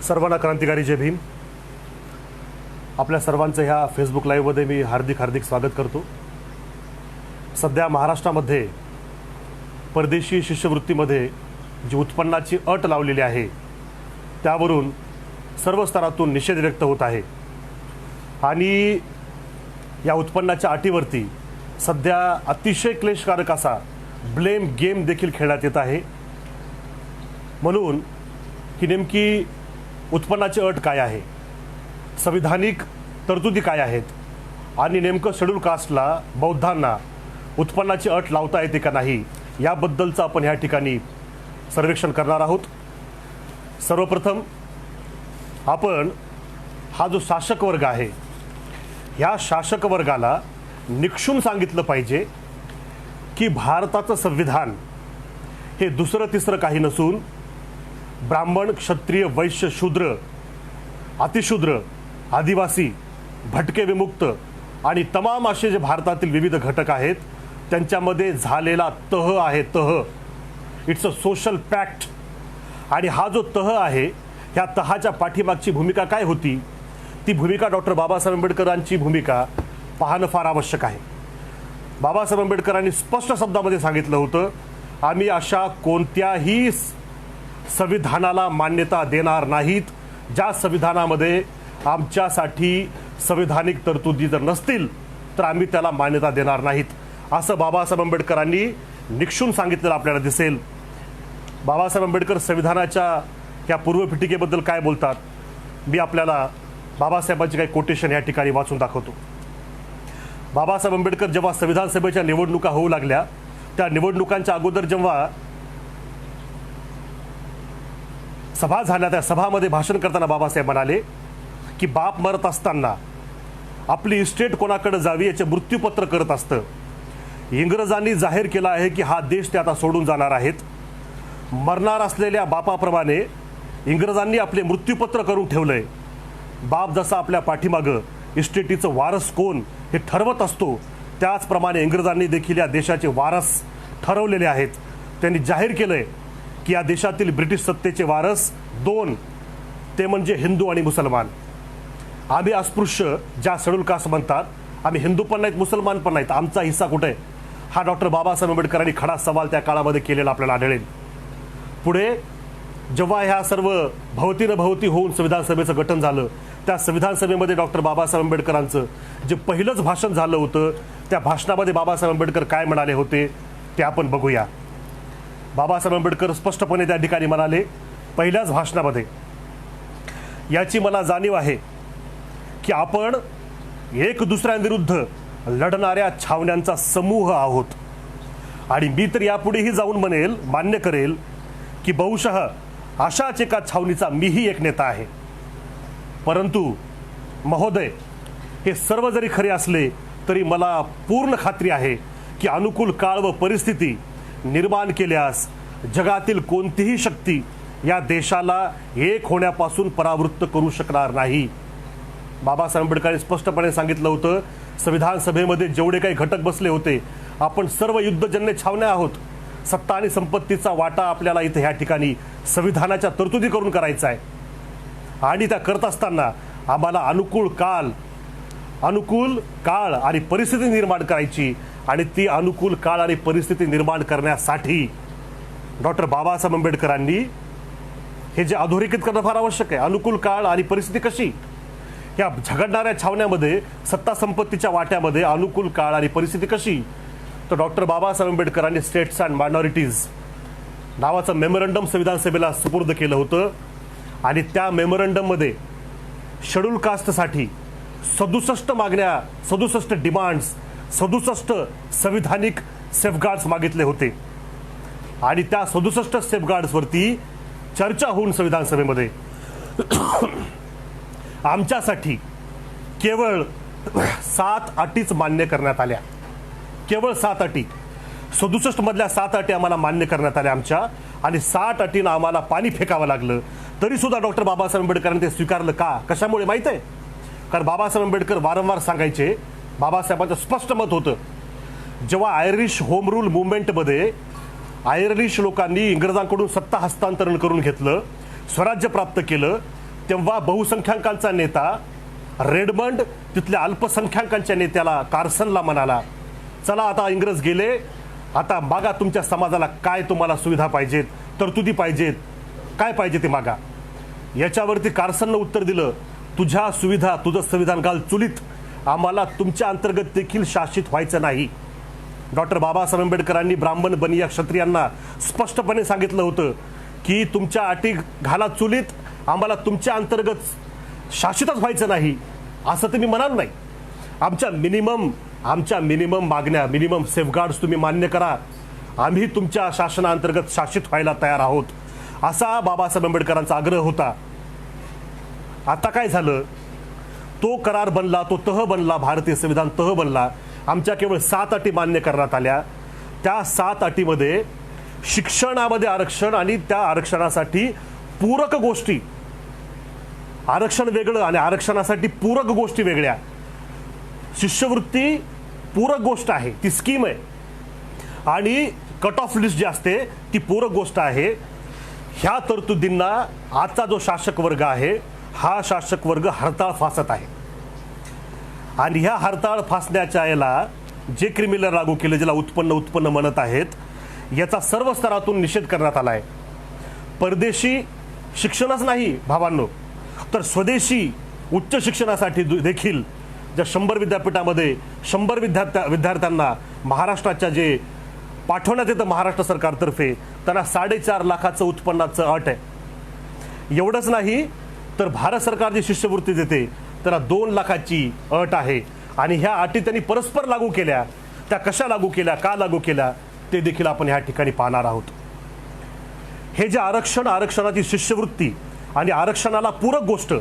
सर्वांना क्रांतिकारी जय भीम। आपल्या सर्वांचं ह्या फेसबुक लाईव्हमध्ये मी हार्दिक स्वागत करतो। सध्या महाराष्ट्रामध्ये परदेशी शिष्यवृत्तीमध्ये जी उत्पन्नाची अट लावलेली आहे त्यावरून सर्व स्तरातून निषेध व्यक्त होत आहे आणि या उत्पन्नाच्या अटीवरती सध्या अतिशय क्लेशकारक असा ब्लेम गेम देखील खेळण्यात येत आहे। म्हणून ही नेमकी उत्पन्नाची अट काय आहे, संविधानिक तरतुदी काय आहेत आणि नेमकं शेड्यूल कास्टला बौद्धांना उत्पन्नाची अट लावता येते का नाही याबद्दलचं आपण ह्या ठिकाणी सर्वेक्षण करणार आहोत। सर्वप्रथम आपण हा जो शासक वर्ग आहे ह्या शासक वर्गाला निक्षून सांगितलं पाहिजे की भारताचं संविधान हे दुसरं तिसरं काही नसून ब्राह्मण, क्षत्रिय, वैश्य, शूद्र, अतिशूद्र, आदिवासी, भटके विमुक्त आणि तमाम असे जे भारतातील विविध घटक आहेत त्यांच्यामध्ये झालेला तह आहे। तह इट्स अ सोशल पॅक्ट। आणि हा जो तह आहे ह्या तहाच्या पाठीमागची भूमिका काय होती, ती भूमिका डॉक्टर बाबासाहेब आंबेडकरांची भूमिका पाहणं फार आवश्यक आहे। बाबासाहेब आंबेडकरांनी स्पष्ट शब्दामध्ये सांगितलं होतं, आम्ही अशा कोणत्याही संविधानाला मान्यता देणार नाहीत ज्या संविधानामध्ये आमच्यासाठी संविधानिक तरतुदी जर नसतील तर आम्ही त्याला मान्यता देणार नाहीत, असं बाबासाहेब आंबेडकरांनी निक्षून सांगितलेलं आपल्याला दिसेल। बाबासाहेब आंबेडकर संविधानाच्या या पूर्वपीठिकेबद्दल काय बोलतात, मी आपल्याला बाबासाहेबांची काही कोटेशन या ठिकाणी वाचून दाखवतो। बाबासाहेब आंबेडकर जेव्हा संविधान सभेच्या निवडणुका होऊ लागल्या त्या निवडणुकांच्या अगोदर जेव्हा सभा झाल्या त्या सभामध्ये भाषण करताना बाबासाहेब म्हणाले की बाप मरत असताना आपली इस्टेट कोणाकडे जावी याचे मृत्यूपत्र करत असतं। इंग्रजांनी जाहीर केलं आहे की हा देश ते आता सोडून जाणार आहेत। मरणार असलेल्या बापाप्रमाणे इंग्रजांनी आपले मृत्यूपत्र करून ठेवलंय। बाप जसा आपल्या पाठीमागं इस्टेटीचं वारस कोण हे ठरवत असतो त्याचप्रमाणे इंग्रजांनी देखील या देशाचे वारस ठरवलेले आहेत। त्यांनी जाहीर केलंय की या देशातील ब्रिटिश सत्तेचे वारस दोन, ते म्हणजे हिंदू आणि मुसलमान। आम्ही अस्पृश्य ज्या शेड्यूल कास्ट म्हणतात, आम्ही हिंदू पण नाहीत मुसलमान पण नाहीत, आमचा हिस्सा कुठे आहे, हा डॉक्टर बाबासाहेब आंबेडकरांनी खडा सवाल त्या काळामध्ये केलेला आपल्याला आढळेल। पुढे जेव्हा ह्या सर्व भवतीनं भवती होऊन संविधान सभेचं गठन झालं त्या संविधान सभेमध्ये डॉक्टर बाबासाहेब आंबेडकरांचं जे पहिलंच भाषण झालं होतं त्या भाषणामध्ये बाबासाहेब आंबेडकर काय म्हणाले होते ते आपण बघूया। बाबासाहेब आंबेडकर स्पष्टपणे त्या ठिकाणी म्हणाले पहिल्याच भाषणामध्ये, याची मला जाणीव आहे की आपण एक दुसऱ्यांविरुद्ध लढणाऱ्या छावण्यांचा समूह आहोत आणि मी तर यापुढेही जाऊन म्हणेल, मान्य करेल की बहुशः अशाच एका छावणीचा मीही एक नेता आहे। परंतु महोदय, हे सर्व जरी खरे असले तरी मला पूर्ण खात्री आहे की अनुकूल काळ व परिस्थिती निर्माण केल्यास जगातील कोणतीही शक्ती या देशाला एक होण्यापासून परावृत्त करू शकणार नाही। बाबासाहेब आंबेडकरांनी स्पष्टपणे सांगितलं होतं, संविधान सभेमध्ये जेवढे काही घटक बसले होते आपण सर्व युद्धजन्य छावण्या आहोत। सत्ता आणि संपत्तीचा वाटा आपल्याला इथे ह्या ठिकाणी संविधानाच्या तरतुदी करून करायचा आहे आणि त्या करत असताना आम्हाला अनुकूल काळ आणि परिस्थिती निर्माण करायची आणि ती अनुकूल काळ आणि परिस्थिती निर्माण करण्यासाठी डॉक्टर बाबासाहेब आंबेडकरांनी हे जे अधोरेखित करणं फार आवश्यक आहे। अनुकूल काळ आणि परिस्थिती कशी, या झगडणाऱ्या छावण्यामध्ये सत्ता संपत्तीच्या वाट्यामध्ये अनुकूल काळ आणि परिस्थिती कशी, तर डॉक्टर बाबासाहेब आंबेडकरांनी स्टेट्स अँड मायनॉरिटीज नावाचं मेमोरंडम संविधान सभेला सुपूर्द केलं होतं आणि त्या मेमोरंडममध्ये शेड्यूल कास्टसाठी 67 मागण्या, 67 डिमांड्स, 67 संविधानिक सेफगार्ड्स मागितले होते आणि त्या 67 सेफगार्ड्सवरती चर्चा होऊन संविधान सभेमध्ये आमच्यासाठी केवळ 7 अटीच मान्य करण्यात आल्या। केवळ 7 अटी, 67 मधल्या 7 अटी आम्हाला मान्य करण्यात आल्या आमच्या आणि 60 अटीनं आम्हाला पाणी फेकावं लागलं तरी सुद्धा डॉक्टर बाबासाहेब आंबेडकरांनी ते स्वीकारलं का, कशामुळे माहित आहे? कारण बाबासाहेब आंबेडकर वारंवार सांगायचे, बाबासाहेबांचं स्पष्ट मत होतं, जेव्हा आयरिश होम रूल मुवमेंटमध्ये आयरिश लोकांनी इंग्रजांकडून सत्ता हस्तांतरण करून घेतलं, स्वराज्य प्राप्त केलं, तेव्हा बहुसंख्याकांचा नेता रेडमंड तिथल्या अल्पसंख्याकांच्या नेत्याला कार्सनला म्हणाला, चला आता इंग्रज गेले, आता मागा तुमच्या समाजाला काय तुम्हाला सुविधा पाहिजेत, तरतुदी पाहिजेत, काय पाहिजे ते मागा. याच्यावरती कार्सननं उत्तर दिलं, तुझ्या सुविधा तुझं संविधान घाल चुलीत, आम्हाला तुमच्या अंतर्गत देखील शासित व्हायचं नाही. डॉक्टर बाबासाहेब आंबेडकरांनी ब्राह्मण बनिया क्षत्रियांना स्पष्टपणे सांगितलं होतं की तुमच्या अटी घाला चुलीत, आम्हाला तुमच्या अंतर्गत शासितच व्हायचं नाही असं तुम्ही म्हणाल नाही. आमच्या मिनिमम मागण्या, मिनिमम सेफगार्ड्स तुम्ही मान्य करा, आम्ही तुमच्या शासनाअंतर्गत शासित व्हायला तयार आहोत, असा बाबासाहेब आंबेडकरांचा आग्रह होता. आता काय झालं, तो करार बनला, तो तह बनला, भारतीय संविधान तह बनला. आमच्या केवळ 7 अटी मान्य करण्यात आल्या. त्या 7 अटीमध्ये शिक्षणामध्ये आरक्षण आणि त्या आरक्षणासाठी पूरक गोष्टी, आरक्षण वेगळं आणि आरक्षणासाठी पूरक गोष्टी वेगळ्या. शिष्यवृत्ती पूरक गोष्ट आहे, ती स्कीम आहे, आणि कट ऑफ लिस्ट जी असते ती पूरक गोष्ट आहे. ह्या तरतुदींना आजचा जो शासक वर्ग आहे, हा शासक वर्ग हरताळ फासत आहे. आणि ह्या हरताळ फासण्याच्या याला जे क्रिमिनल लागू केले, ज्याला उत्पन्न म्हणत आहेत, याचा सर्व स्तरातून निषेध करण्यात आला आहे. परदेशी शिक्षणच नाही भावांनो, तर स्वदेशी उच्च शिक्षणासाठी देखील ज्या 100 विद्यापीठामध्ये 100 विद्यार्थ्यांना महाराष्ट्राच्या जे पाठवण्यात येतं महाराष्ट्र सरकारतर्फे, त्यांना 4.5 लाखाचं उत्पन्नाचं अट आहे. एवढंच नाही तर भारत सरकार जी शिष्यवृत्ती देते त्याला 2 लाखाची अट आहे. आणि ह्या अटी त्यांनी परस्पर लागू केल्या. त्या कशा लागू केल्या, का लागू केल्या, ते देखील आपण ह्या ठिकाणी पाहणार आहोत. हे जे आरक्षणाची शिष्यवृत्ती आणि आरक्षणाला पूरक गोष्ट,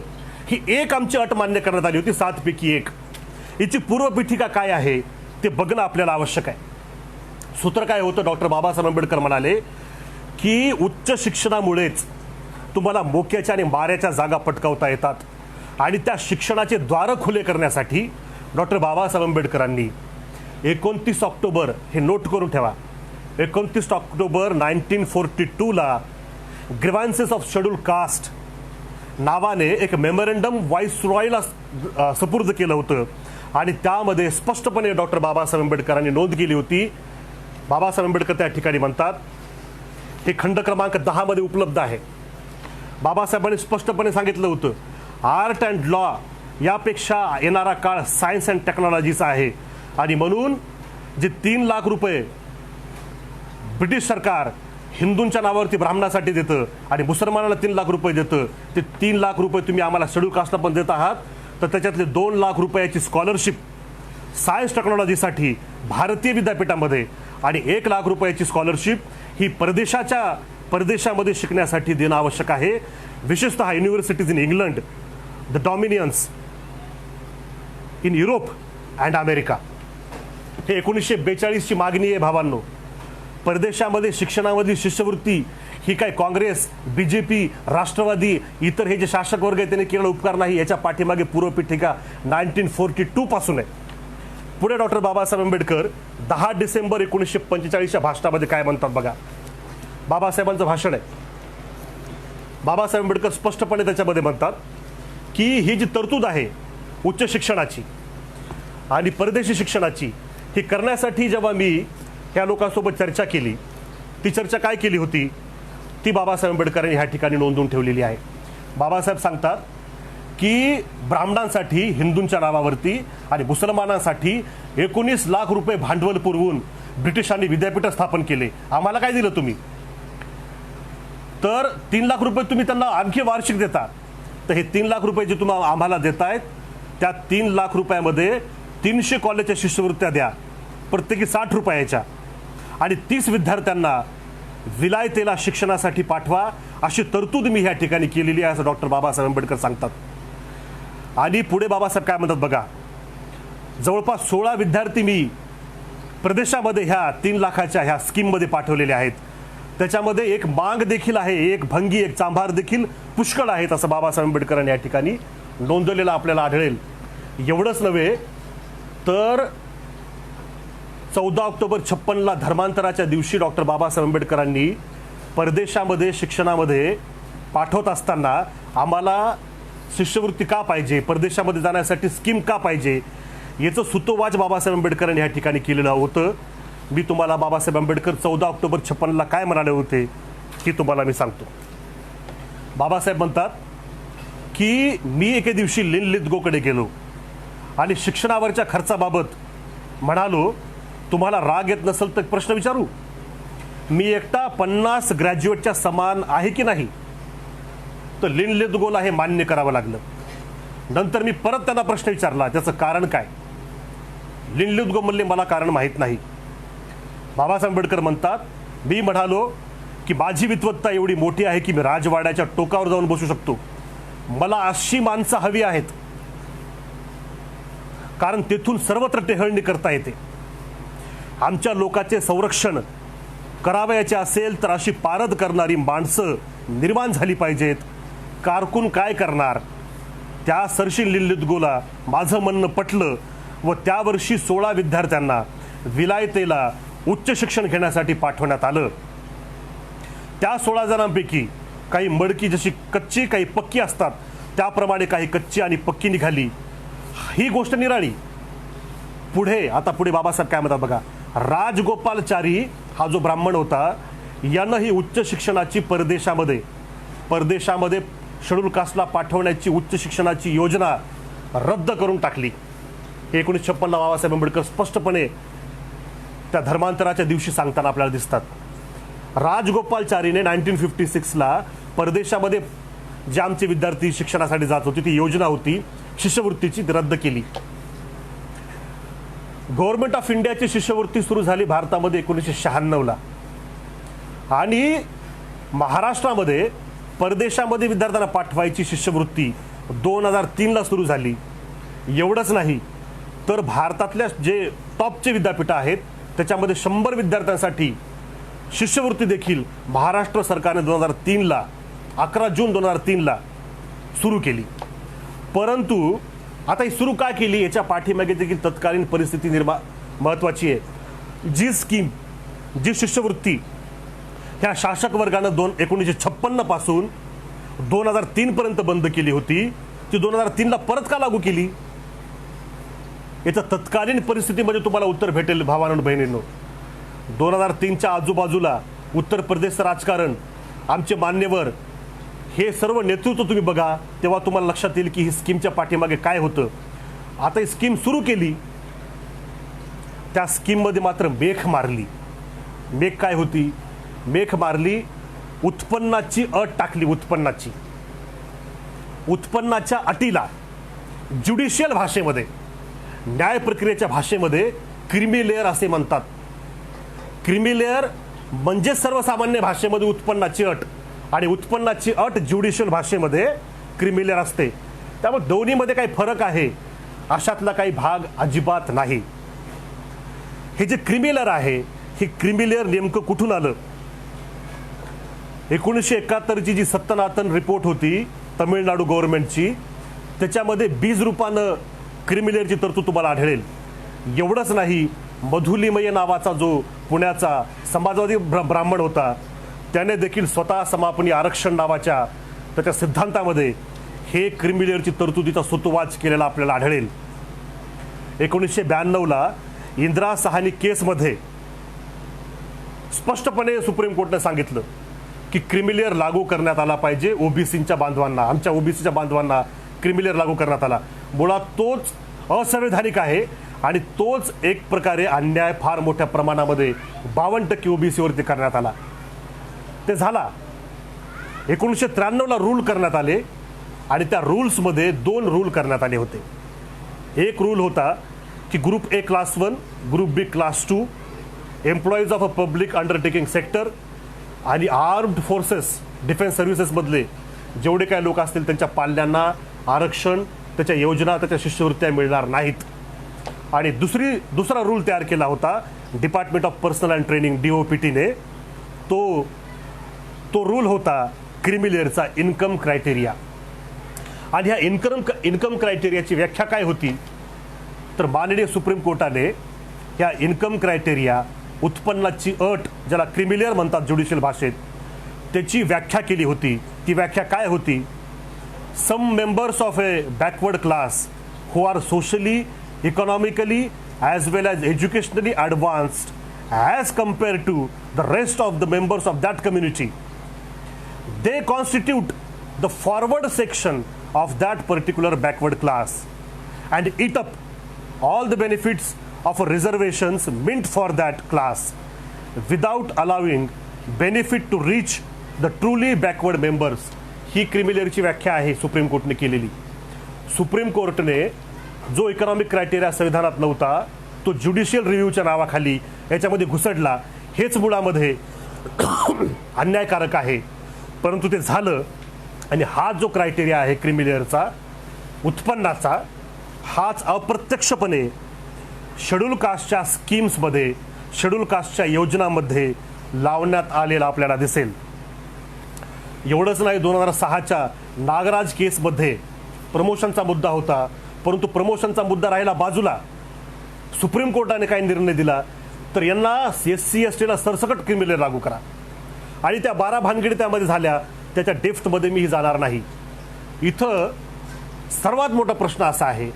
ही एक आमची अट मान्य करण्यात आली होती 7 पैकी 1. हिची पूर्वपीठिका काय आहे ते बघणं आपल्याला आवश्यक आहे. सूत्र काय होतं, डॉक्टर बाबासाहेब आंबेडकर म्हणाले की उच्च शिक्षणामुळेच तुम्हाला मोक्याच्या आणि माऱ्याच्या जागा पटकावता येतात. आणि त्या शिक्षणाचे द्वार खुले करण्यासाठी डॉक्टर बाबासाहेब आंबेडकरांनी 29 ऑक्टोबर, हे नोट करून ठेवा, 29 October 1942ला grievances of schedule caste नावाने एक मेमोरंडम व्हाईसरॉयला सुपूर्द केलं होतं. आणि त्यामध्ये स्पष्टपणे डॉक्टर बाबासाहेब आंबेडकरांनी नोंद केली होती. बाबासाहेब आंबेडकर त्या ठिकाणी म्हणतात, हे खंड क्रमांक 10 मध्ये उपलब्ध आहे. बाबासाहेबांनी स्पष्टपणे सांगितलं होतं, आर्ट अँड लॉ यापेक्षा येणारा काळ सायन्स अँड टेक्नॉलॉजीचा आहे. आणि म्हणून जे 3 लाख रुपये ब्रिटिश सरकार हिंदूंच्या नावावरती ब्राह्मणासाठी देतं आणि मुसलमानाला 3 लाख रुपये देतं, ते 3 लाख रुपये तुम्ही आम्हाला शेड्यूल कास्टला पण देत आहात, तर त्याच्यातले 2 लाख रुपयाची स्कॉलरशिप सायन्स टेक्नॉलॉजीसाठी भारतीय विद्यापीठामध्ये आणि 1 लाख रुपयाची स्कॉलरशिप ही परदेशामध्ये शिकण्यासाठी देणं आवश्यक आहे. विशेषतः universities in England, the dominions in Europe and America. हे 1942ची मागणी आहे भावांनो. परदेशामध्ये शिक्षणामधली शिष्यवृत्ती ही काय काँग्रेस, बीजेपी, राष्ट्रवादी, इतर हे जे शासक वर्ग आहे त्यांनी केलेला उपकार नाही. याच्या पाठीमागे पूर्वपीठिका 1942 पासून आहे. पुढे डॉक्टर बाबासाहेब आंबेडकर 10 डिसेंबर 1945च्या भाषणामध्ये काय म्हणतात बघा. बाबासाहेबांचं भाषण आहे. बाबासाहेब आंबेडकर स्पष्टपणे त्याच्यामध्ये म्हणतात की ही जी तरतूद आहे उच्च शिक्षणाची आणि परदेशी शिक्षणाची, ही करण्यासाठी जेव्हा मी ह्या लोकांसोबत चर्चा केली, ती चर्चा काय केली होती ती बाबासाहेब आंबेडकरांनी ह्या ठिकाणी नोंदवून ठेवलेली आहे. बाबासाहेब सांगतात की ब्राह्मणांसाठी हिंदूंच्या नावावरती आणि मुसलमानांसाठी 19 लाख रुपये भांडवल पुरवून ब्रिटिशांनी विद्यापीठ स्थापन केले. आम्हाला काय दिलं तुम्ही, तर 3 लाख रुपये तुम्ही त्यांना आणखी वार्षिक देता. तर हे 3 लाख रुपये जे तुम्ही आम्हाला देतायत, त्या 3 लाख रुपयामध्ये 300 कॉलेजच्या शिष्यवृत्त्या द्या, प्रत्येकी 60 रुपयाच्या, आणि 30 विद्यार्थ्यांना विलायतेला शिक्षणासाठी पाठवा, अशी तरतूद मी ह्या ठिकाणी केलेली आहे असं डॉक्टर बाबासाहेब आंबेडकर सांगतात. आणि पुढे बाबासाहेब काय म्हणतात बघा, जवळपास 16 विद्यार्थी मी प्रदेशामध्ये ह्या 3 लाखाच्या ह्या स्कीममध्ये पाठवलेले आहेत. त्याच्यामध्ये एक मांग देखील आहे, एक भंगी, एक चांभार देखील पुष्कळ आहेत असं बाबासाहेब आंबेडकरांनी या ठिकाणी नोंदवलेलं आपल्याला आढळेल. एवढंच नव्हे तर 14 ऑक्टोबर 56ला धर्मांतराच्या दिवशी डॉक्टर बाबासाहेब आंबेडकरांनी परदेशामध्ये शिक्षणामध्ये पाठवत असताना आम्हाला शिष्यवृत्ती का पाहिजे, परदेशामध्ये जाण्यासाठी स्कीम का पाहिजे, याचं सुतोवाच बाबासाहेब आंबेडकरांनी या ठिकाणी केलेलं होतं. मी तुम्हाला बाबासाहेब आंबेडकर 14 ऑक्टोबर 56ला काय म्हणाले होते की तुम्हाला मी सांगतो. बाबासाहेब म्हणतात की मी एके दिवशी लिनलिथगोकडे गेलो आणि शिक्षणावरच्या खर्चाबाबत म्हणालो, तुम्हाला राग येत नसेल तर प्रश्न विचारू, मी एकटा 50 ग्रॅज्युएटच्या समान आहे की नाही. तर लिनलिथगोला हे मान्य करावं लागलं. नंतर मी परत त्यांना प्रश्न विचारला, त्याचं कारण काय. लिनलिथगो म्हणले मला कारण माहीत नाही. बाबासाहेब आंबेडकर म्हणतात, मी म्हणालो की माझी विद्वत्ता एवढी मोठी आहे की मी राजवाड्याच्या टोकावर जाऊन बसू शकतो. मला अशी माणसं हवी आहेत कारण तेथून सर्वत्र टेहळणी करता येते. आमच्या लोकांचे संरक्षण करावयाचे असेल तर अशी पारद करणारी माणसं निर्माण झाली पाहिजेत. कारकून काय करणार. त्या सरशी लिनलिथगोला माझं म्हणणं पटलं व त्या वर्षी 16 विद्यार्थ्यांना विलायतेला उच्च शिक्षण घेण्यासाठी पाठवण्यात आलं. त्या 16 जणांपैकी काही मडकी जशी कच्ची काही पक्की असतात त्याप्रमाणे काही कच्ची आणि पक्की निघाली. ही गोष्ट निराळी. पुढे बाबासाहेब काय म्हणतात बघा. राजगोपालचारी हा जो ब्राह्मण होता यानं ही उच्च शिक्षणाची परदेशामध्ये शेड्यूल कास्टला पाठवण्याची उच्च शिक्षणाची योजना रद्द करून टाकली. 1956ला बाबासाहेब आंबेडकर स्पष्टपणे त्या धर्मांतराच्या दिवशी सांगताना आपल्याला दिसतात. राजगोपालचारीने 1956ला परदेशामध्ये जे आमचे विद्यार्थी शिक्षणासाठी जात होते ती योजना होती शिष्यवृत्तीची, ती रद्द केली. गव्हर्नमेंट ऑफ इंडियाची शिष्यवृत्ती सुरू झाली भारतामध्ये 1996ला आणि महाराष्ट्रामध्ये परदेशामध्ये विद्यार्थ्यांना पाठवायची शिष्यवृत्ती 2003ला सुरू झाली. एवढंच नाही तर भारतातल्या जे टॉपचे विद्यापीठ आहेत त्याच्यामध्ये 100 विद्यार्थ्यांसाठी शिष्यवृत्ती देखील महाराष्ट्र सरकारने 2003ला 11 जून 2003ला सुरू केली. परंतु आता ही सुरू का केली याच्या पाठीमागे देखील तत्कालीन परिस्थिती महत्त्वाची आहे. जी शिष्यवृत्ती ह्या शासक वर्गानं 1956 पासून 2003 पर्यंत बंद केली होती ती 2003ला परत का लागू केली. याच्या तत्कालीन परिस्थितीमध्ये तुम्हाला उत्तर भेटेल भावांनो बहिणींनो. 2003च्या आजूबाजूला उत्तर प्रदेशचं राजकारण, आमचे मान्यवर, हे सर्व नेतृत्व तुम्ही बघा तेव्हा तुम्हाला लक्षात येईल की ही स्कीमच्या पाठीमागे काय होतं. आता ही स्कीम सुरू केली, त्या स्कीममध्ये मात्र मेख मारली. मेख काय होती. मेख मारली, उत्पन्नाची अट टाकली. उत्पन्नाच्या अटीला ज्युडिशियल भाषेमध्ये, न्याय प्रक्रियेच्या भाषेमध्ये क्रिमी लेअर असे म्हणतात. क्रिमी लेअर म्हणजे सर्वसामान्य भाषेमध्ये उत्पन्नाची अट आणि उत्पन्नाची अट ज्युडिशियल भाषेमध्ये क्रिमी लेअर असते. त्यामुळे दोन्हीमध्ये काही फरक आहे अशातला काही भाग अजिबात नाही. हे जे क्रिमी लेअर आहे हे क्रिमी लेअर नेमकं कुठून आलं. 1971ची जी सत्तनातन रिपोर्ट होती तमिळनाडू गव्हर्नमेंटची त्याच्यामध्ये 20 रूपानं क्रिमी लेअरची तरतूद तुम्हाला आढळेल. एवढंच नाही, मधुलिमय नावाचा जो पुण्याचा समाजवादी ब्राह्मण होता त्याने देखील स्वतः समापनी आरक्षण नावाच्या त्याच्या सिद्धांतामध्ये हे क्रिमी लेअरची तरतुदीचा सुतोवाच केलेला आपल्याला आढळेल. 1992ला इंदिरा साहनी केसमध्ये स्पष्टपणे सुप्रीम कोर्टने सांगितलं की क्रिमी लेअर लागू करण्यात आला पाहिजे. ओबीसीच्या बांधवांना, आमच्या ओबीसीच्या बांधवांना क्रिमी लेअर लागू करण्यात आला. मुळात तोच असंवैधानिक आहे आणि तोच एक प्रकारे अन्याय फार मोठ्या प्रमाणामध्ये 52% ओबीसीवरती करण्यात आला. ते झाला. 1993ला रूल करण्यात आले आणि त्या रूल्समध्ये 2 रूल करण्यात आले होते. एक रूल होता की group A class 1, group B class 2, employees of a public undertaking sector आणि आर्म्ड फोर्सेस डिफेन्स सर्व्हिसेसमधले जेवढे काही लोक असतील त्यांच्या पाल्यांना आरक्षण, त्याच्या योजना, त्याच्या शिष्यवृत्त्या मिळणार नाहीत. आणि दुसरा रूल तयार केला होता department of personnel and training DOPTने. तो रूल होता क्रिमी लेअरचा इन्कम क्रायटेरिया. आणि ह्या इन्कम क्रायटेरियाची व्याख्या काय होती तर माननीय सुप्रीम कोर्टाने ह्या इन्कम क्रायटेरिया, उत्पन्नाची अट ज्याला क्रिमी लेअर म्हणतात ज्युडिशियल भाषेत, त्याची व्याख्या केली होती. ती व्याख्या काय होती some members of a backward class who are socially, economically as well as educationally advanced as compared to the rest of the members of that community, they constitute the forward section of that particular backward class and eat up all the benefits of reservations meant for that class without allowing benefit to reach the truly backward members. ही क्रिमिलेअरची व्याख्या आहे supreme कोर्टने केलेली. Supreme कोर्टने जो economic criteria संविधानात नव्हता तो judicial रिव्ह्यूच्या नावाखाली याच्यामध्ये घुसडला. हेच मुळामध्ये अन्यायकारक आहे, परंतु ते झालं. आणि हा जो क्रायटेरिया आहे क्रिमिलेअरचा उत्पन्नाचा, हाच अप्रत्यक्षपणे शेड्यूल कास्टच्या स्कीम्समध्ये, शेड्यूल कास्टच्या योजनांमध्ये लावण्यात आलेला आपल्याला दिसेल. एवढंच नाही, 2006च्या नागराज केसमध्ये प्रमोशनचा मुद्दा होता, परंतु प्रमोशनचा मुद्दा राहिला बाजूला. सुप्रीम कोर्टाने काय निर्णय दिला तर यांना SC STला सरसकट क्रिमिनल लागू करा. आणि त्या 12 भानगडी त्यामध्ये झाल्या, त्याच्या डेप्थमध्ये मी जाणार नाही. इथं सर्वात मोठा प्रश्न असा आहे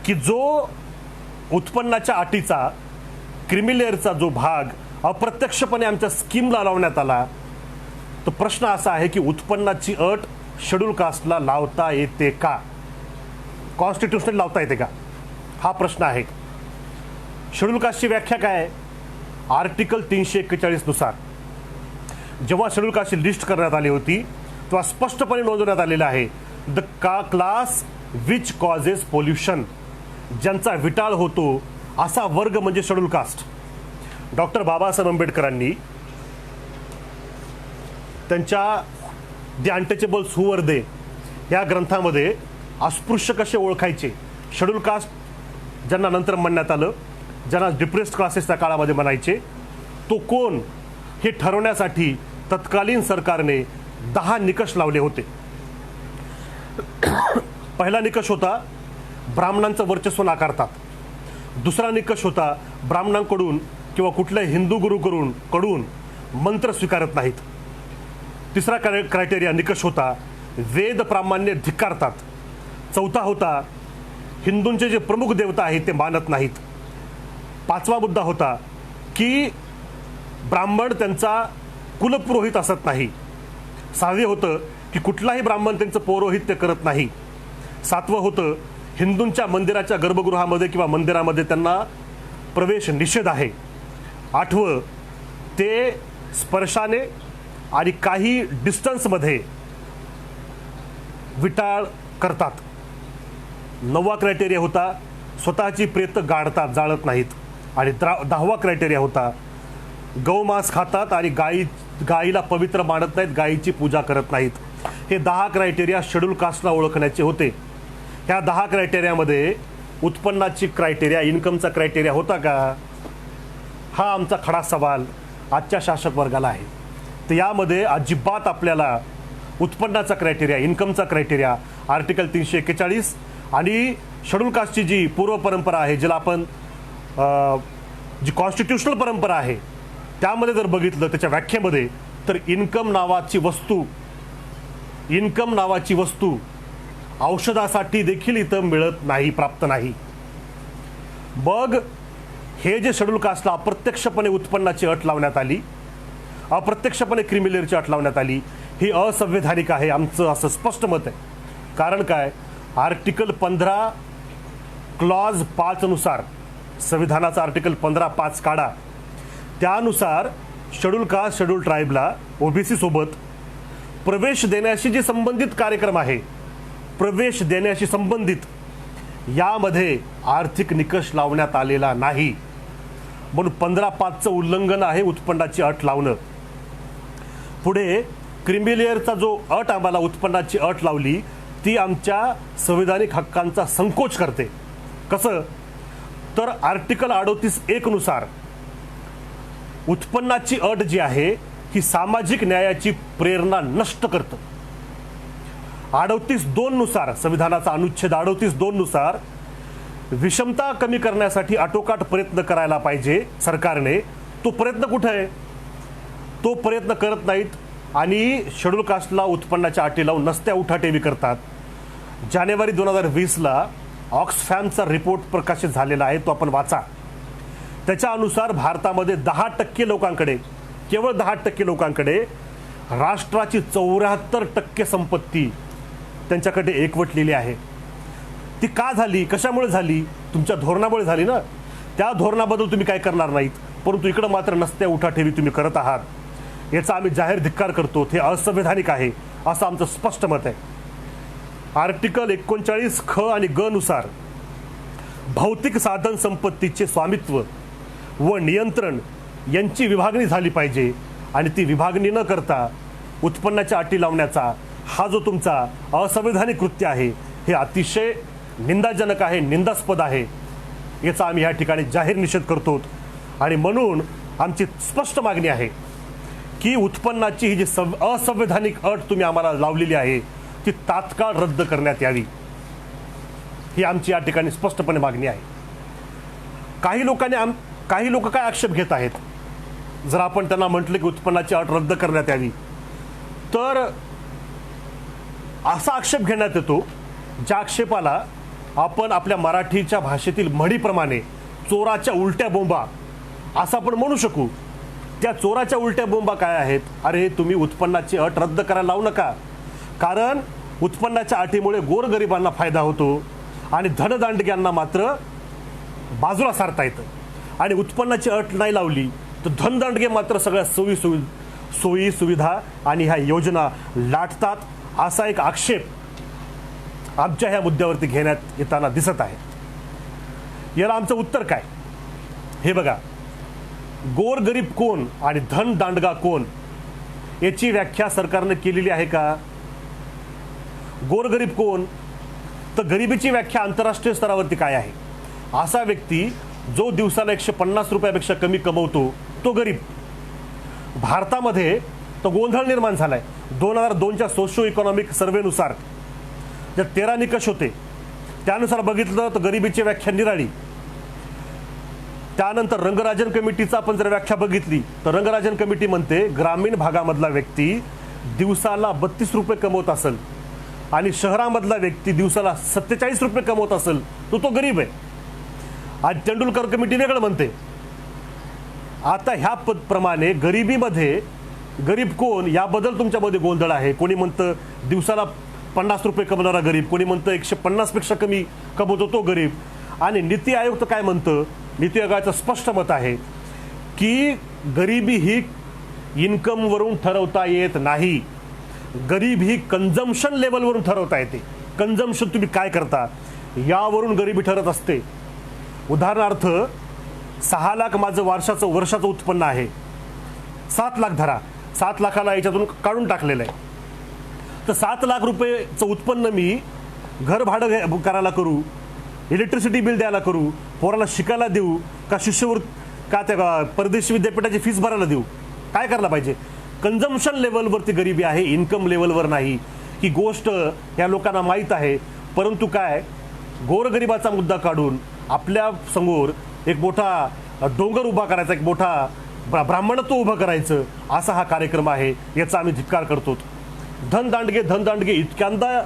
की जो उत्पन्नाच्या अटीचा क्रिमिलेअरचा जो भाग अप्रत्यक्षपणे आमच्या स्कीमला लावण्यात आला, तो प्रश्न असा आहे की उत्पन्नाची अट शेड्यूल कास्टला लावता येते का, कॉन्स्टिट्यूशनल लावता येते का, हा प्रश्न आहे. शेड्यूल कास्टची व्याख्या काय आहे? आर्टिकल 341 नुसार जेव्हा शेड्यूल कास्टची लिस्ट करण्यात आली होती तेव्हा स्पष्टपणे नोंदवण्यात आलेलं आहे the class which causes pollution, ज्यांचा विटाळ होतो असा वर्ग म्हणजे शेड्यूल कास्ट. डॉक्टर बाबासाहेब आंबेडकरांनी त्यांच्या द अनटचेबल्स हू वर दे या ग्रंथामध्ये अस्पृश्य कसे ओळखायचे, शेड्यूल कास्ट ज्यांना नंतर म्हणण्यात आलं, ज्यांना डिप्रेस्ड क्लासेस त्या काळामध्ये म्हणायचे, तो कोण हे ठरवण्यासाठी तत्कालीन सरकारने 10 निकष लावले होते. पहिला निकष होता ब्राह्मणांचं वर्चस्व नाकारतात. दुसरा निकष होता ब्राह्मणांकडून किंवा कुठल्याही हिंदू गुरुकडून मंत्र स्वीकारत नाहीत. तिसरा क्रायटेरिया निकष होता वेद प्रामाण्य धिक्कारतात. चौथा होता हिंदूंचे जे प्रमुख देवता आहेत ते मानत नाहीत. पाचवा मुद्दा होता की ब्राह्मण त्यांचा कुलपुरोहित असत नाही. सहावे होतं की कुठलाही ब्राह्मण त्यांचं पौरोहित्य करत नाही. सातवं होतं हिंदूंच्या मंदिराच्या गर्भगृहामध्ये किंवा मंदिरामध्ये त्यांना प्रवेश निषेध आहे. आठवं ते स्पर्शाने आणि काही डिस्टन्समध्ये विटाळ करतात. नववा क्रायटेरिया होता स्वतःची प्रेत गाडतात, जाळत नाहीत. आणि 10वा क्रायटेरिया होता गौमांस खातात आणि गायीला पवित्र मानत नाहीत, गायीची पूजा करत नाहीत. हे 10 क्रायटेरिया शेड्यूल कास्टला ओळखण्याचे होते. ह्या 10 क्रायटेरियामध्ये उत्पन्नाची क्रायटेरिया, इन्कमचा क्रायटेरिया होता का, हा आमचा खडा सवाल आजच्या शासक वर्गाला आहे. तर यामध्ये अजिबात आपल्याला उत्पन्नाचा क्रायटेरिया, इन्कमचा क्रायटेरिया, आर्टिकल 341 आणि शेड्यूल कास्टची जी पूर्व परंपरा आहे, ज्याला आपण जी कॉन्स्टिट्यूशनल परंपरा आहे त्यामध्ये जर बघितलं त्याच्या व्याख्येमध्ये, तर इन्कम नावाची वस्तू औषधासाठी देखील इथं मिळत नाही, प्राप्त नाही. मग हे जे शेड्यूल कास्टला अप्रत्यक्षपणे उत्पन्नाची अट लावण्यात आली, अप्रत्यक्षपणे क्रिमिलेअरची अट लावण्यात आली, ही असंवैधानिक आहे, आमचं असं स्पष्ट मत आहे. कारण काय, आर्टिकल 15 क्लॉज 5 नुसार, संविधानाचा आर्टिकल 15(5) काढा, त्यानुसार शेड्यूल कास्ट, शेड्यूल ट्राईबला ओबीसी सोबत प्रवेश देण्याशी जे संबंधित कार्यक्रम आहे, प्रवेश देण्याशी संबंधित यामध्ये आर्थिक निकष लावण्यात आलेला नाही. म्हणून 15(5)चं उल्लंघन आहे उत्पन्नाची अट लावणं. पुढे क्रिमिलेअरचा जो अट आम्हाला उत्पन्नाची अट लावली ती आमच्या संविधानिक हक्कांचा संकोच करते. कसं तर आर्टिकल 38(1) नुसार उत्पन्नाची अट जी आहे ही सामाजिक न्यायाची प्रेरणा नष्ट करतं. 38(2) नुसार, संविधानाचा अनुच्छेद 38(2) नुसार विषमता कमी करण्यासाठी आटोकाट प्रयत्न करायला पाहिजे सरकारने. तो प्रयत्न कुठे आहे? तो प्रयत्न करत नाहीत आणि शेड्यूल कास्टला उत्पन्नाच्या अटी लावून नसत्या उठाटेवी करतात. जानेवारी 2020ला ऑक्सफॅमचा रिपोर्ट प्रकाशित झालेला आहे, तो आपण वाचा. त्याच्या अनुसार भारतामध्ये 10% लोकांकडे, केवळ 10% लोकांकडे राष्ट्राची 74% संपत्ती त्यांच्याकडे एकवटलेली आहे. ती का झाली, कशामुळे झाली? तुमच्या धोरणामुळे झाली ना. त्या धोरणाबद्दल तुम्ही काय करणार नाहीत, परंतु इकडं मात्र नसत्या उठाठेवी तुम्ही करत आहात. याचा आम्ही जाहीर धिक्कार करतो. हे असंवैधानिक आहे असं आमचं स्पष्ट मत आहे. आर्टिकल 39 ख आणि ग नुसार भौतिक साधन संपत्तीचे स्वामित्व व नियंत्रण यांची विभागणी झाली पाहिजे आणि ती विभागणी न करता उत्पन्नाच्या अटी लावण्याचा हा जो तुमचा असंवैधानिक कृत्य आहे हे अतिशय निंदाजनक आहे, निंदास्पद आहे. याचा आम्ही या ठिकाणी जाहीर निषेध करतो आणि म्हणून आमची स्पष्ट मागणी आहे की उत्पन्नाची ही जी असंवैधानिक अट तुम्ही आम्हाला लावलेली आहे ती तात्काळ रद्द करण्यात यावी. ही आमची या ठिकाणी स्पष्टपणे मागणी आहे. काही लोक काय आक्षेप घेत आहेत, जर आपण त्यांना म्हटलं की उत्पन्नाची अट रद्द करण्यात यावी तर असा आक्षेप घेण्यात येतो ज्या आक्षेपाला आपण आपल्या मराठीच्या भाषेतील म्हणीप्रमाणे चोराच्या उलट्या बोंबा असं आपण म्हणू शकू. त्या चोराच्या उलट्या बोंबा काय आहेत? अरे तुम्ही उत्पन्नाची अट रद्द करायला लावू नका, कारण उत्पन्नाच्या अटीमुळे गोरगरिबांना फायदा होतो आणि धनदांडग्यांना मात्र बाजूला सारता येतं. आणि उत्पन्नाची अट नाही लावली तर धनदांडगे मात्र सगळ्या सोयी सुविधा आणि ह्या योजना लाटतात, असा एक आक्षेप आमच्या ह्या मुद्द्यावरती घेण्यात येताना दिसत आहे. याला आमचं उत्तर काय? हे बघा, गोरगरीब कोण आणि धनदांडगा कोण याची व्याख्या सरकारने केलेली आहे का? गोरगरीब कोण, तर गरिबीची व्याख्या आंतरराष्ट्रीय स्तरावरती काय आहे? असा व्यक्ती जो दिवसाला 150 रुपयापेक्षा कमी कमवतो तो गरीब. भारतामध्ये तो गोंधळ निर्माण झालाय. 2002च्या सोशो इकॉनॉमिक सर्व्हेनुसार ज्या 13 निकष होते त्यानुसार बघितलं तर गरिबीची व्याख्या निराळी. त्यानंतर रंगराजन कमिटीचा आपण जर व्याख्या बघितली तर रंगराजन कमिटी म्हणते ग्रामीण भागामधला व्यक्ती दिवसाला 32 रुपये कमवत असेल आणि शहरामधला व्यक्ती दिवसाला 47 रुपये कमवत असेल तो गरीब आहे. आणि तेंडुलकर कमिटी वेगळं म्हणते. आता ह्या प्रमाणे गरिबीमध्ये गरीब कोण याबद्दल तुमच्यामध्ये गोंधळ आहे. कोणी म्हणतं दिवसाला 50 रुपये कमवणारा गरीब, कोणी म्हणतं 150 पेक्षा कमी कमवतो तो गरीब. आणि नीती आयोग तर काय म्हणतं? नीती आयोगाचं स्पष्ट मत आहे की गरिबी ही इन्कमवरून ठरवता येत नाही, गरीब ही कन्झम्पशन लेवलवरून ठरवता येते. कन्झम्पशन तुम्ही काय करता यावरून गरिबी ठरत असते. उदाहरणार्थ 6 लाख माझं वर्षाचं उत्पन्न आहे, 7 लाख धरा, 7 लाखाला याच्यातून काढून टाकलेलं आहे, तर 7 लाख रुपयेचं उत्पन्न मी घर भाडं करायला करू, इलेक्ट्रिसिटी बिल द्यायला करू, पोराला शिकायला देऊ का का त्या परदेशी विद्यापीठाची फीस भरायला देऊ? काय करायला पाहिजे? कन्झम्पशन लेवलवरती गरिबी आहे, इन्कम लेवलवर नाही. ही गोष्ट या लोकांना माहीत आहे, परंतु काय गोरगरिबाचा मुद्दा काढून आपल्या समोर एक मोठा डोंगर उभा करायचा, एक मोठा ब्राह्मणत्व उभं करायचं, असा हा कार्यक्रम आहे. याचा आम्ही धिक्कार करतो. धनदांडगे इतक्यांदा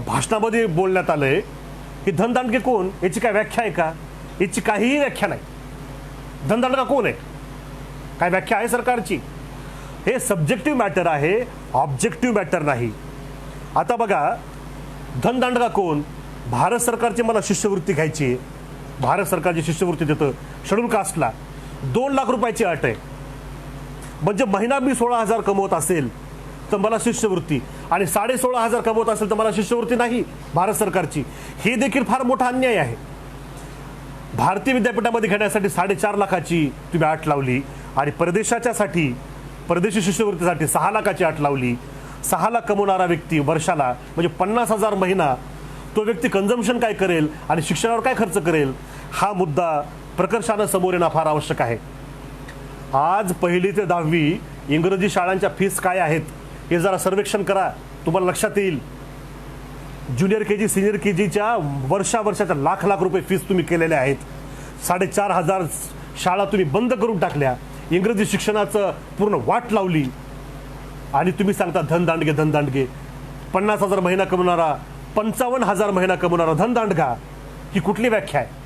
भाषणामध्ये बोलण्यात आलंय की धनदांडगे कोण याची काय व्याख्या आहे का? याची काहीही व्याख्या नाही. धनदांडगा कोण आहे? काय व्याख्या आहे सरकारची? हे सब्जेक्टिव्ह मॅटर आहे, ऑब्जेक्टिव्ह मॅटर नाही. आता बघा, धनदांडगा कोण? भारत सरकारची मला शिष्यवृत्ती घ्यायची आहे, भारत सरकारची शिष्यवृत्ती देतं शेड्यूल कास्टला 2 लाख रुपयाची अट आहे. म्हणजे महिना मी 16,000 कमवत असेल तर मला शिष्यवृत्ती, आणि 16,500 कमवत असेल तर मला शिष्यवृत्ती नाही भारत सरकारची. हे देखील फार मोठा अन्याय आहे. भारतीय विद्यापीठामध्ये घेण्यासाठी 4.5 लाखाची तुम्ही अट लावली आणि परदेशी शिष्यवृत्तीसाठी 6 लाखाची अट लावली. 6 लाख कमवणारा व्यक्ती वर्षाला म्हणजे 50,000 महिना तो व्यक्ती कन्झम्पशन काय करेल आणि शिक्षणावर काय खर्च करेल? हा मुद्दा प्रकर्षानं समोर येणं फार आवश्यक आहे. आज 1ली ते 10वी इंग्रजी शाळांच्या फीस काय आहेत हे जरा सर्वेक्षण करा, तुम्हाला लक्षात येईल. ज्युनियर केजी सिनियर केजीच्या वर्षाच्या लाख रुपये फीस तुम्ही केलेल्या आहेत. 4,500 शाळा तुम्ही बंद करून टाकल्या, इंग्रजी शिक्षणाचं पूर्ण वाट लावली आणि तुम्ही सांगता धनदांडगे. 50,000 महिना कमवणारा 55,000 महिना कमवणारा धनदांडगा ही कुठली व्याख्या आहे?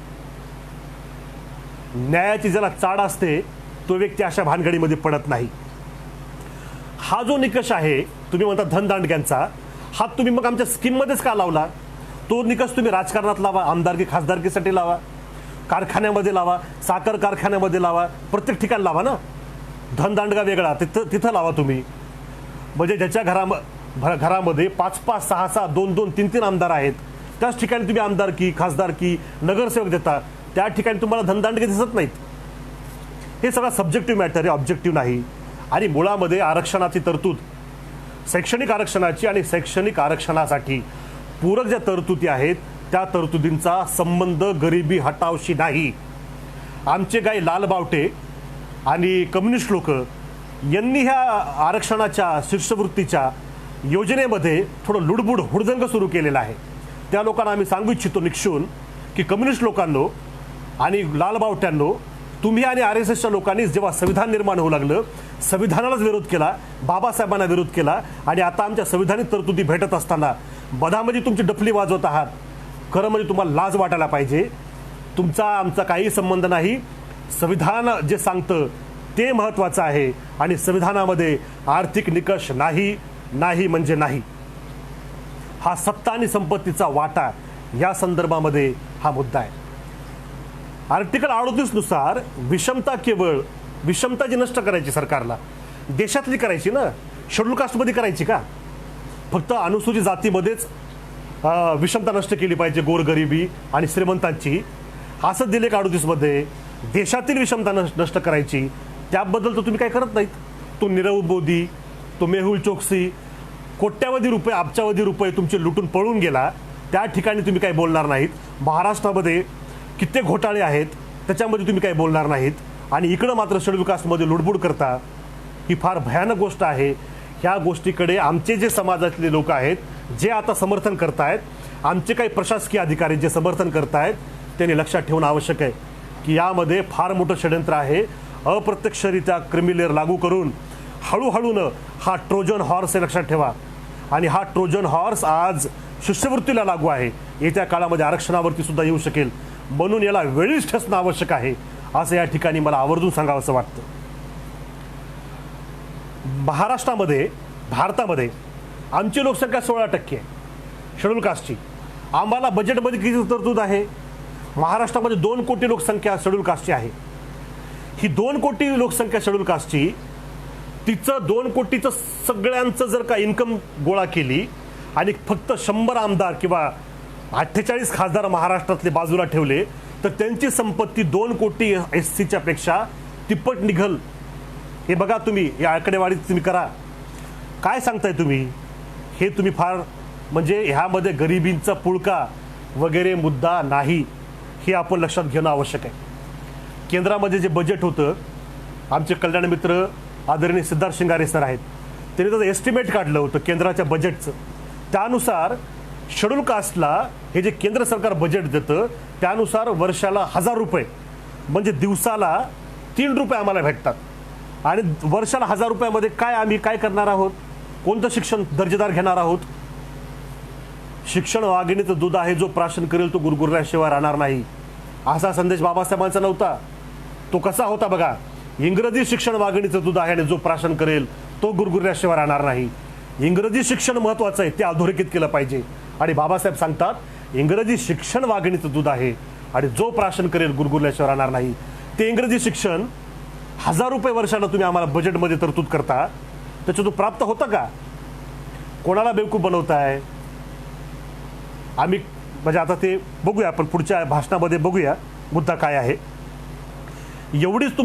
न्यायाची ज्याला चाड असते तो व्यक्ती अशा भानगडीमध्ये पडत नाही. हा जो निकष आहे तुम्ही म्हणता धनदांडग्यांचा, हा तुम्ही मग आमच्या स्कीममध्येच का लावला? तो निकष तुम्ही राजकारणात लावा, आमदारकी खासदारकीसाठी लावा, कारखान्यामध्ये लावा, साखर कारखान्यामध्ये लावा, प्रत्येक ठिकाणी लावा ना. धनदांडगा वेगळा तिथं लावा तुम्ही. म्हणजे ज्याच्या घरामध्ये 5-5, 6-6, 2-2, 3-3 आमदार आहेत, त्याच ठिकाणी तुम्ही आमदारकी खासदारकी नगरसेवक देता, त्या ठिकाणी तुम्हाला धनदांडगे दिसत नाहीत. हे सगळं सब्जेक्टिव्ह मॅटर आहे, ऑब्जेक्टिव्ह नाही. आणि मुळामध्ये आरक्षणाची तरतूद, शैक्षणिक आरक्षणाची आणि शैक्षणिक आरक्षणासाठी पूरक ज्या तरतुदी आहेत त्या तरतुदींचा संबंध गरिबी हटावशी नाही. आमचे काही लालबावटे आणि कम्युनिस्ट लोक यांनी ह्या आरक्षणाच्या शिष्यवृत्तीच्या योजनेमध्ये थोडं लुडबुड हुडदंग सुरू केलेला आहे. त्या लोकांना आम्ही सांगू इच्छितो निक्षून की कम्युनिस्ट लोकांनो आणि लालबावट्यांनो, तुम्ही आणि RSSच्या लोकांनी जेव्हा संविधान निर्माण होऊ लागलं, संविधानालाच विरोध केला, बाबासाहेबांना विरोध केला, आणि आता आमच्या संविधानिक तरतुदी भेटत असताना बधामध्ये तुमची डफली वाजवत आहात. खरं म्हणजे तुम्हाला लाज वाटायला पाहिजे. तुमचा आमचा काही संबंध नाही. संविधान जे सांगतं ते महत्त्वाचं आहे आणि संविधानामध्ये आर्थिक निकष नाही, नाही म्हणजे नाही. हा सत्ता आणि संपत्तीचा वाटा या संदर्भामध्ये हा मुद्दा आहे. आर्टिकल 38 नुसार विषमता केवळ विषमता जी नष्ट करायची सरकारला, देशातली करायची ना, शेड्यूल कास्टमध्ये करायची का? फक्त अनुसूचित जातीमध्येच विषमता नष्ट केली पाहिजे, गोरगरिबी आणि श्रीमंतांची, असं दिले का 38 मध्ये? देशातील विषमता नष्ट करायची, त्याबद्दल तर तुम्ही काय करत नाहीत. तो नीरव मोदी, तो मेहुल चोक्सी, कोट्यावधी रुपये अब्जावधी रुपये तुमचे लुटून पळून गेला, त्या ठिकाणी तुम्ही काही बोलणार नाहीत. महाराष्ट्रामध्ये कित्येक घोटाळे आहेत, त्याच्यामध्ये तुम्ही काही बोलणार नाहीत. आणि इकडं मात्र शेड्यूल कास्टमध्ये लुडबुड करता. ही फार भयानक गोष्ट आहे. ह्या गोष्टीकडे आमचे जे समाजातले लोक आहेत जे आता समर्थन करतायत, आमचे काही प्रशासकीय अधिकारी जे समर्थन करतायत, त्यांनी लक्षात ठेवणं आवश्यक आहे की यामध्ये फार मोठं षडयंत्र आहे. अप्रत्यक्षरित्या क्रिमी लेअर लागू करून हळूहळूनं हा ट्रोजन हॉर्स हे लक्षात ठेवा. आणि हा ट्रोजन हॉर्स आज शिष्यवृत्तीला लागू आहे, येत्या काळामध्ये आरक्षणावरती सुद्धा येऊ शकेल. म्हणून याला वेळीच ठसणं आवश्यक आहे, असं या ठिकाणी मला आवर्जून सांगावंसं वाटतं. महाराष्ट्रामध्ये, भारतामध्ये आमची लोकसंख्या 16% आहे शेड्यूल कास्टची. आम्हाला बजेटमध्ये किती तरतूद आहे? महाराष्ट्रामध्ये 2 कोटी लोकसंख्या शेड्यूल कास्टची आहे. ही 2 कोटी लोकसंख्या शेड्यूल कास्टची, तिचं 2 कोटीचं सगळ्यांचं जर का इन्कम गोळा केली आणि फक्त 100 आमदार किंवा 48 खासदार महाराष्ट्रातले बाजूला ठेवले, तर त्यांची संपत्ती 2 कोटी SCच्या पेक्षा तिप्पट निघल. हे बघा तुम्ही, या आकडेवारीत तुम्ही करा. काय सांगताय तुम्ही? हे तुम्ही फार म्हणजे ह्यामध्ये गरिबींचा पुळका वगैरे मुद्दा नाही, हे आपण लक्षात घेणं आवश्यक आहे. केंद्रामध्ये जे बजेट होतं, आमचे कल्याण मित्र आदरणीय सिद्धार्थ शिंगारे सर आहेत, त्यांनी त्याचं एस्टिमेट काढलं होतं केंद्राच्या बजेटचं. त्यानुसार शेड्यूल कास्टला हे जे केंद्र सरकार बजेट देतं त्यानुसार वर्षाला 1000 रुपये म्हणजे दिवसाला 3 रुपये आम्हाला भेटतात. आणि वर्षाला 1000 रुपयामध्ये काय आम्ही काय करणार आहोत? कोणतं शिक्षण दर्जेदार घेणार आहोत? शिक्षण वाघिणीचं दूध आहे, जो प्राशन करेल तो गुरगुरल्याशिवाय राहणार नाही, असा संदेश बाबासाहेबांचा नव्हता? तो कसा होता बघा? इंग्रजी शिक्षण वाघिणीचं दूध आहे आणि जो प्राशन करेल तो गुरगुरल्याशिवाय राहणार नाही. इंग्रजी शिक्षण महत्त्वाचं आहे, ते अधोरेखित केलं पाहिजे. आणि बाबासाहेब सांगतात इंग्रजी शिक्षण वाघिणीचं दूध आहे आणि जो प्राशन करेल गुरगुरल्याशिवाय राहणार नाही. ते इंग्रजी शिक्षण 1000 रुपये वर्षाला तुम्ही आम्हाला बजेटमध्ये तरतूद करता, त्याच्यातून प्राप्त होतं का? कोणाला बेवकूफ बनवताय? आम्ही म्हणजे आता ते बघूया, आपण पुढच्या भाषणामध्ये बघूया मुद्दा काय आहे. एवढीच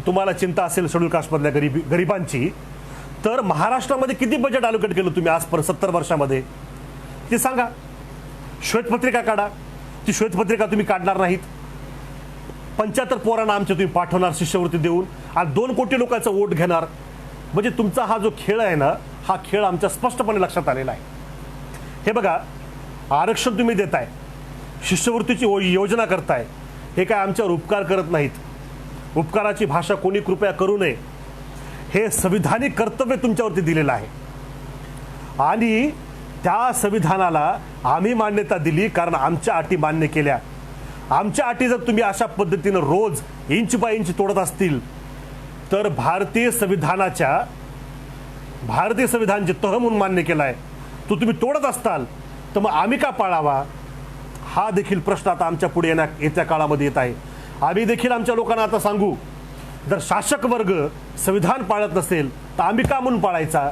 तुम्हाला चिंता असेल शेड्यूल कास्टमधल्या गरिबांची, तर महाराष्ट्रामध्ये किती बजेट अलोकेट केलं तुम्ही आजपर्यंत 70 वर्षामध्ये ते सांगा. श्वेतपत्रिका काढा. ती श्वेतपत्रिका तुम्ही काढणार नाहीत. 75 पोरांना आमच्या तुम्ही पाठवणार शिष्यवृत्ती देऊन आणि 2 कोटी लोकांचा वोट घेणार. म्हणजे तुमचा हा जो खेळ आहे ना, हा खेळ आमच्या स्पष्टपणे लक्षात आलेला आहे. हे बघा, आरक्षण तुम्ही देताय, शिष्यवृत्तीची योजना करताय, हे काय आमच्यावर उपकार करत नाहीत. उपकाराची भाषा कोणी कृपया करू नये. हे संविधानिक कर्तव्य तुमच्यावरती दिलेलं आहे. आणि त्या संविधानाला आम्ही मान्यता दिली कारण आमच्या अटी मान्य केल्या. आमच्या अटी जर तुम्ही अशा पद्धतीनं रोज इंच बाय इंच तोडत असतील तर भारतीय संविधान जे तह म्हणून मान्य केला आहे तो तुम्ही तोडत असताल तर मग आम्ही का पाळावा, हा देखील प्रश्न आता आमच्या पुढे येत्या काळामध्ये येत आहे. आम्ही देखील आमच्या लोकांना आता सांगू, जर शासक वर्ग संविधान पाळत नसेल तर आम्ही का म्हणून पाळायचा.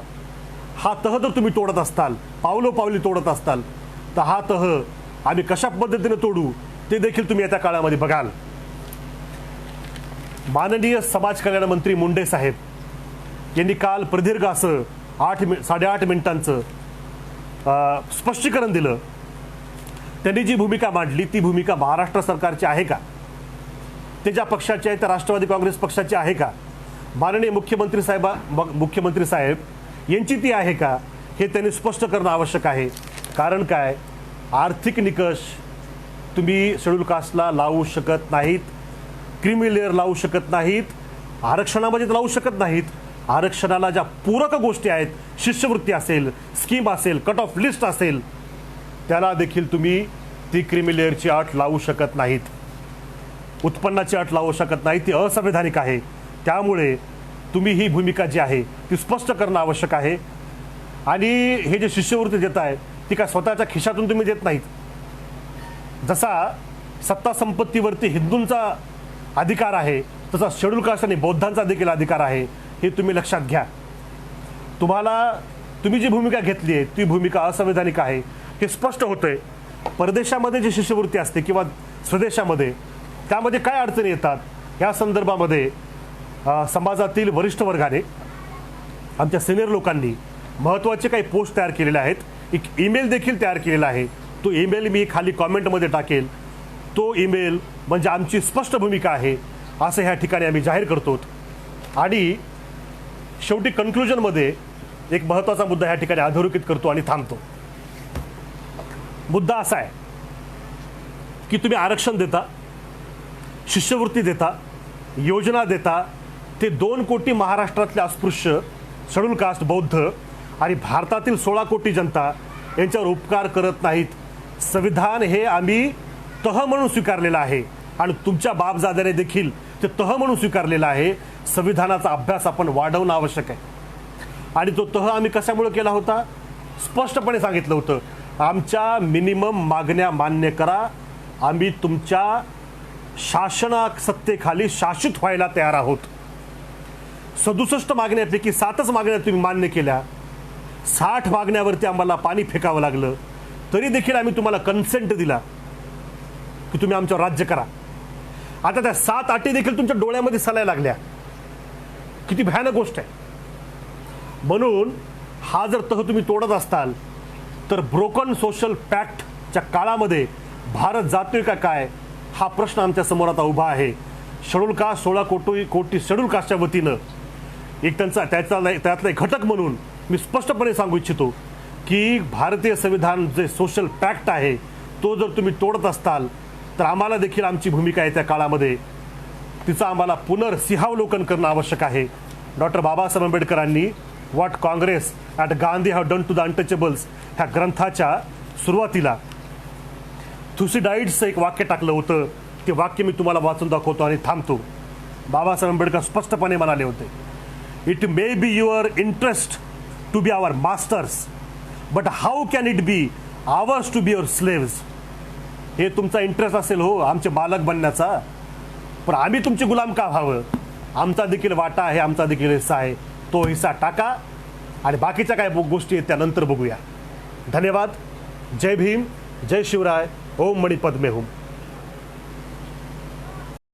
हा तह जर तुम्ही तोडत असताल, पावलोपावली तोडत असताल तर हा तह आम्ही कशा पद्धतीने तोडू ते देखील तुम्ही येत्या काळामध्ये बघाल. माननीय समाज कल्याण मंत्री मुंडे साहेब यांनी काल प्रदीर्घ असं 8.5 मिनिटांचं स्पष्टीकरण दिलं. त्यांनी जी भूमिका मांडली ती भूमिका महाराष्ट्र सरकारची आहे का, ते ज्या पक्षाची आहे त्या राष्ट्रवादी काँग्रेस पक्षाची आहे का, माननीय मुख्यमंत्री साहेब यांची ती आहे का, हे त्यांनी स्पष्ट करणं आवश्यक आहे. कारण काय, आर्थिक निकष तुम्ही शेड्यूल कास्टला लावू शकत नाहीत, क्रीमी लेअर लावू शकत नाहीत, आरक्षणामध्ये लावू शकत नाहीत. आरक्षणाला ज्या पूरक गोष्टी आहेत, शिष्यवृत्ती असेल, स्कीम असेल, कट ऑफ लिस्ट असेल, त्याला देखील तुम्ही ती क्रीमी लेअरची अट लावू शकत नाहीत, उत्पन्नाची अट लावू शकत नाही, ती असंवैधानिक आहे. त्यामुळे तुम्ही ही भूमिका जी आहे ती स्पष्ट करणं आवश्यक आहे. आणि हे जे शिष्यवृत्ती देत आहे ती काय स्वतःच्या खिशातून तुम्ही देत नाहीत. जसा सत्ता संपत्तीवरती हिंदूंचा अधिकार आहे तसा शेड्यूल कास्ट आणि बौद्धांचा देखील अधिकार आहे, हे तुम्ही लक्षात घ्या. तुम्ही जी भूमिका घेतली आहे ती भूमिका असंवैधानिक आहे हे स्पष्ट होतंय. परदेशामध्ये जी शिष्यवृत्ती असते किंवा स्वदेशामध्ये त्यामध्ये काय अडचणी येतात या संदर्भामध्ये समाजातील वरिष्ठ वर्गाने, आमच्या सिनियर लोकांनी महत्त्वाचे काही पोस्ट तयार केलेले आहेत. एक ईमेल देखील तयार केलेला आहे. तो ईमेल मी खाली कॉमेंटमध्ये टाकेल. तो ईमेल म्हणजे आमची स्पष्ट भूमिका आहे असं ह्या ठिकाणी आम्ही जाहीर करतो. आणि शेवटी कन्क्लुजनमध्ये एक महत्त्वाचा मुद्दा ह्या ठिकाणी अधोरेखित करतो आणि थांबतो. मुद्दा असा आहे की तुम्ही आरक्षण देता, शिष्यवृत्ती देता, योजना देता, ते 2 कोटी महाराष्ट्रातले अस्पृश्य, शेड्यूल कास्ट, बौद्ध आणि भारतातील 16 कोटी जनता यांच्यावर उपकार करत नाहीत. संविधान हे आम्ही तह म्हणून स्वीकारलेलं आहे आणि तुमच्या बापजाद्याने देखील ते तह म्हणून स्वीकारलेलं आहे. संविधानाचा अभ्यास आपण वाढवणं आवश्यक आहे. आणि तो तह आम्ही कशामुळे केला होता, स्पष्टपणे सांगितलं होतं, आमच्या मिनिमम मागण्या मान्य करा, आम्ही तुमच्या शासना सत्तेखाली शासित व्हायला तयार आहोत. 67 मागण्यापैकी 7च मागण्या तुम्ही मान्य केल्या. 60 मागण्यावरती आम्हाला पाणी फेकावं लागलं, तरी देखील आम्ही तुम्हाला कन्सेंट दिला की तुम्ही आमच्यावर राज्य करा. आता त्या 7 अटी देखील तुमच्या डोळ्यामध्ये दिसायला लागल्या. किती भयानक गोष्ट आहे. म्हणून हा जर तह तुम्ही तोडत असताल तर ब्रोकन सोशल पॅक्टच्या काळामध्ये भारत जातोय का काय, हा प्रश्न आमच्या समोर आता उभा आहे. शेड्यूल कास्ट 16 कोटी शेड्यूल कास्टच्या वतीनं एक त्यातला एक घटक म्हणून मी स्पष्टपणे सांगू इच्छितो की भारतीय संविधान जे सोशल पॅक्ट आहे तो जर तुम्ही तोडत असताल तर आम्हाला देखील आमची भूमिका आहे त्या काळामध्ये तिचं आम्हाला पुनर्सिंहावलोकन करणं आवश्यक आहे. डॉक्टर बाबासाहेब आंबेडकरांनी what Congress and Gandhi have done to the untouchables ह्या ग्रंथाच्या सुरुवातीला थुसिडाईड्सचं एक वाक्य टाकलं होतं. ते वाक्य मी तुम्हाला वाचून दाखवतो आणि थांबतो. बाबासाहेब आंबेडकर स्पष्टपणे म्हणाले होते, it may be your interest to be our masters but how can it be ours to be your slaves. हे तुमचा इंटरेस्ट असेल हो आमचे मालक बनण्याचा, पण आम्ही तुमचे गुलाम का व्हावं. आमचा देखील वाटा आहे, आमचा देखील हिस्सा आहे, तो हिस्सा टाका आणि बाकीच्या काय गोष्टी आहेत त्यानंतर बघूया. धन्यवाद. जय भीम, जय शिवराय, ओम मणिपद्मे हुम.